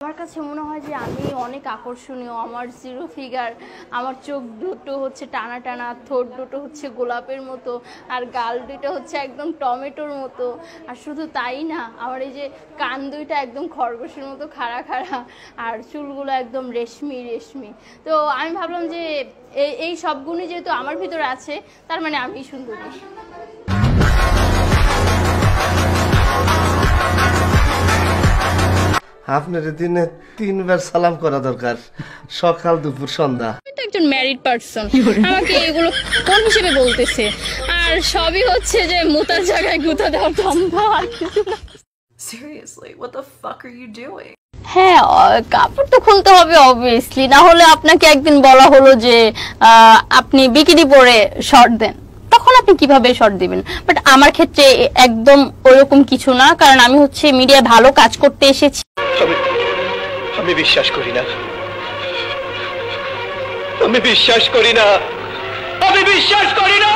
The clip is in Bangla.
আমার কাছে মনে হয় যে আমি অনেক আকর্ষণীয়। আমার জিরো ফিগার, আমার চোখ দুটো হচ্ছে টানা টানা, ঠোঁট দুটো হচ্ছে গোলাপের মতো, আর গাল দুটো হচ্ছে একদম টমেটোর মতো। আর শুধু তাই না, আমার এই যে কান দুইটা একদম খরগোশের মতো খাড়া খাড়া, আর চুলগুলো একদম রেশমি রেশমি। তো আমি ভাবলাম যে এই সব গুণই যেহেতু আমার ভিতরে আছে, তার মানে আমি সুন্দরী। আপনার দিনে 3 বার সালাম করা দরকার, সকাল দুপুর সন্ধ্যা। একজন ম্যারিড পারসন, আমাকে এগুলো কোন হিসেবে বলতেছে? আর সবই হচ্ছে যে মুতার জায়গায় গুতা দেওয়ার ধান্দা, আর কিছু না। Seriously, what the fuck are you doing? হ্যাঁ, কাপড় তো খুলতে হবে অবভিয়াসলি, না হলে আপনাকে একদিন বলা হলো যে আপনি বিকিনি পরে শর্ট দেন, তখন আপনি কিভাবে শর্ট দিবেন? বাট আমার ক্ষেত্রে একদম ওরকম কিছু না, কারণ আমি হচ্ছে মিডিয়ায় ভালো কাজ করতে এসেছি। আমি বিশ্বাস করি না, আমি বিশ্বাস করি না, আমি বিশ্বাস করি না।